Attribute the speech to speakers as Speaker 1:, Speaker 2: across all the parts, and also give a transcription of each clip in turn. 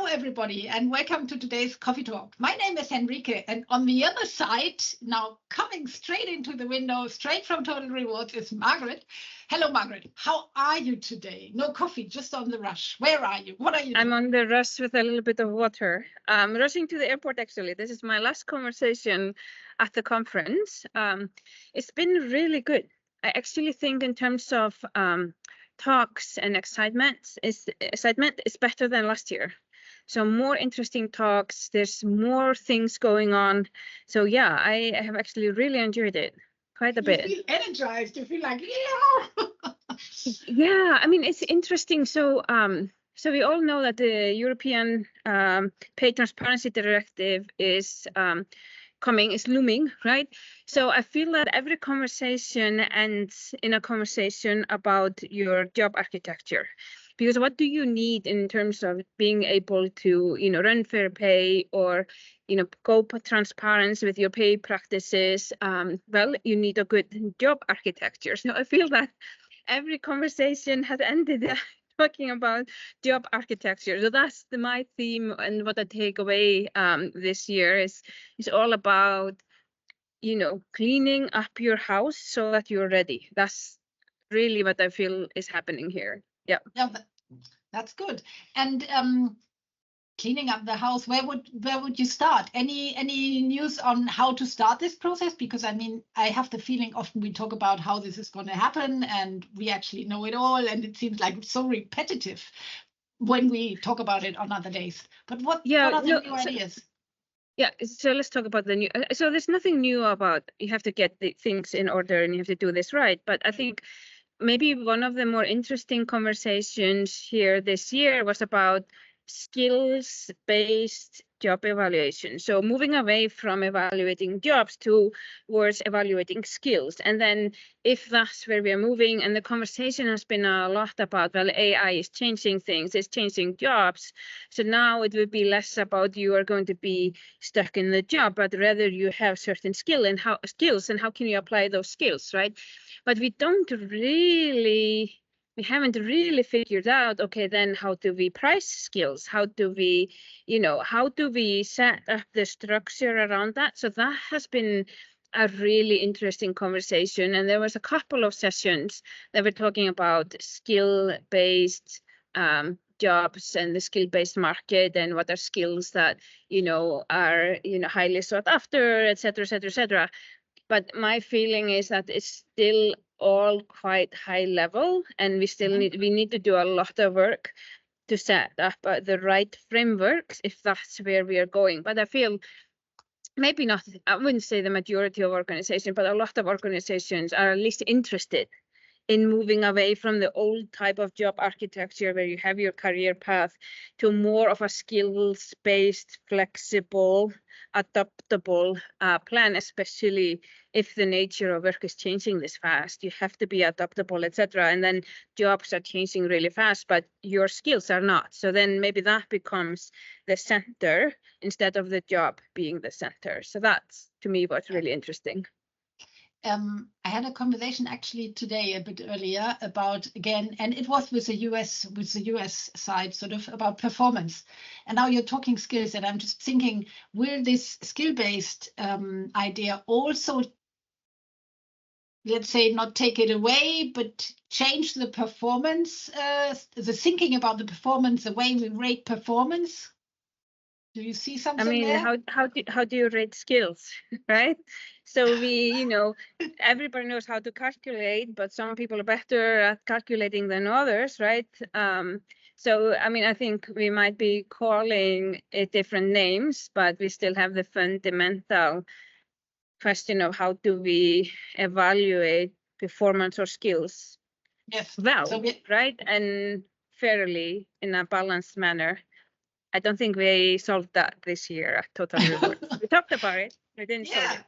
Speaker 1: everybody, and welcome to today's Coffee Talk. My name is Henrike, and on the other side, now coming straight into the window, straight from Total Rewards, is Margrét. Hello, Margrét. How are you today? No coffee, just on the rush. Where are you? What are you doing?
Speaker 2: I'm on the rush with a little bit of water. I'm rushing to the airport, actually. This is my last conversation at the conference. It's been really good. I actually think in terms of talks and excitement is better than last year. So more interesting talks, there's more things going on. So yeah, I have actually really enjoyed it quite a bit.
Speaker 1: You feel energized, you feel like, yeah.
Speaker 2: Yeah, I mean, it's interesting. So so we all know that the European Pay Transparency Directive is looming, right? So I feel that every conversation ends in a conversation about your job architecture. Because what do you need in terms of being able to, run fair pay or, go transparent with your pay practices? Well, you need a good job architecture. So I feel that every conversation has ended talking about job architecture. So that's my theme, and what I take away this year is all about, cleaning up your house so that you're ready. That's really what I feel is happening here. Yeah.
Speaker 1: Yeah, that's good. And cleaning up the house, where would you start? Any news on how to start this process? Because I mean, I have the feeling often we talk about how this is going to happen and we actually know it all, and it seems like so repetitive when we talk about it on other days. But what are the new ideas?
Speaker 2: Yeah, so let's talk about the new. So there's nothing new about you have to get the things in order and you have to do this right. But I think maybe one of the more interesting conversations here this year was about skills-based job evaluation. So moving away from evaluating jobs towards evaluating skills. And then if that's where we are moving, and the conversation has been a lot about, well, AI is changing things, it's changing jobs. So now it would be less about you are going to be stuck in the job, but rather you have certain skills and how can you apply those skills, right? But we haven't really figured out, okay, then how do we price skills? How do we set up the structure around that? So that has been a really interesting conversation. And there was a couple of sessions that were talking about skill-based jobs and the skill-based market and what are skills that, are, highly sought after, et cetera, et cetera, et cetera. But my feeling is that it's still all quite high level, and we need to do a lot of work to set up the right frameworks if that's where we are going. But I feel maybe not, I wouldn't say the majority of organizations, but a lot of organizations are at least interested in moving away from the old type of job architecture where you have your career path to more of a skills-based, flexible, adaptable plan, especially if the nature of work is changing this fast. You have to be adaptable, etc. And then jobs are changing really fast, but your skills are not. So then maybe that becomes the center instead of the job being the center. So that's, to me, what's really interesting.
Speaker 1: I had a conversation actually today a bit earlier about, again, and it was with the US side, sort of about performance. And now you're talking skills, and I'm just thinking, will this skill-based idea also, let's say, not take it away, but change the performance, the thinking about the performance, the way we rate performance? Do you see something?
Speaker 2: I mean,
Speaker 1: there?
Speaker 2: how do you rate skills, right? So we, everybody knows how to calculate, but some people are better at calculating than others, right? So, I mean, I think we might be calling it different names, but we still have the fundamental question of how do we evaluate performance or skills well, right? And fairly in a balanced manner. I don't think we solved that this year at Total Rewards. We talked about it. We didn't solve it.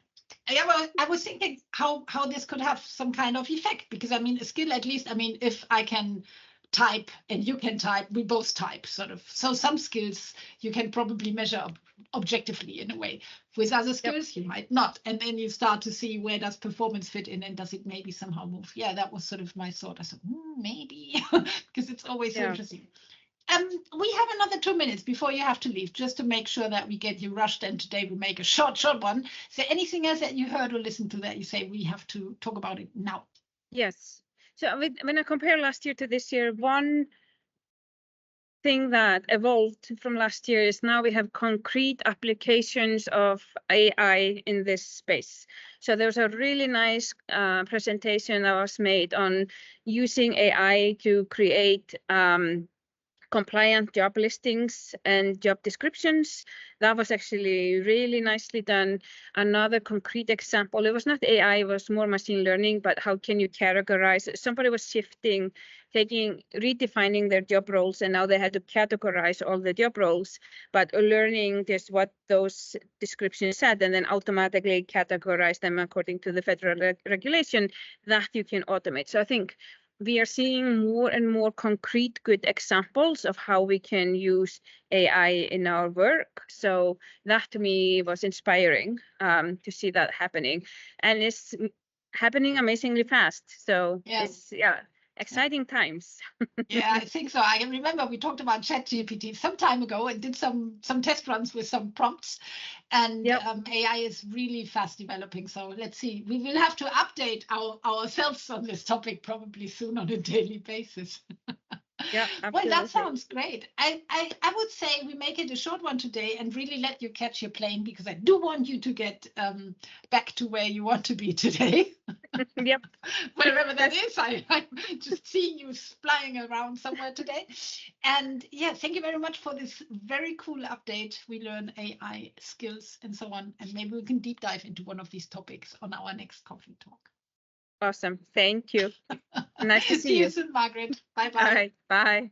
Speaker 1: Yeah, well, I was thinking how this could have some kind of effect, because I mean, a skill, at least, I mean, if I can type and you can type, we both type, sort of. So some skills you can probably measure objectively in a way. With other skills, you might not. And then you start to see where does performance fit in, and does it maybe somehow move? Yeah, that was sort of my thought. I said, maybe, because it's always so interesting. We have another 2 minutes before you have to leave, just to make sure that we get you rushed. And today we make a short one. Is there anything else that you heard or listened to that you say we have to talk about it now?
Speaker 2: Yes. So when I compare last year to this year, one thing that evolved from last year is now we have concrete applications of AI in this space. So there was a really nice presentation that was made on using AI to create compliant job listings and job descriptions. That was actually really nicely done. Another concrete example, it was not AI, it was more machine learning, but how can you categorize? Somebody was redefining their job roles, and now they had to categorize all the job roles, but learning just what those descriptions said and then automatically categorize them according to the federal regulation that you can automate. So I think we are seeing more and more concrete good examples of how we can use AI in our work. So that to me was inspiring to see that happening. And it's happening amazingly fast. So it's, exciting times.
Speaker 1: Yeah, I think so. I remember we talked about ChatGPT some time ago and did some test runs with some prompts, and AI is really fast developing. So let's see. We will have to update ourselves on this topic probably soon on a daily basis.
Speaker 2: Yeah,
Speaker 1: well, that sounds great. I would say we make it a short one today and really let you catch your plane, because I do want you to get back to where you want to be today.
Speaker 2: Yep.
Speaker 1: Wherever that is, I'm just seeing you flying around somewhere today. And yeah, thank you very much for this very cool update. We learn AI skills and so on, and maybe we can deep dive into one of these topics on our next coffee talk.
Speaker 2: Awesome. Thank you. Nice to see you.
Speaker 1: See you soon, Margrét. Bye-bye.
Speaker 2: All right. Bye.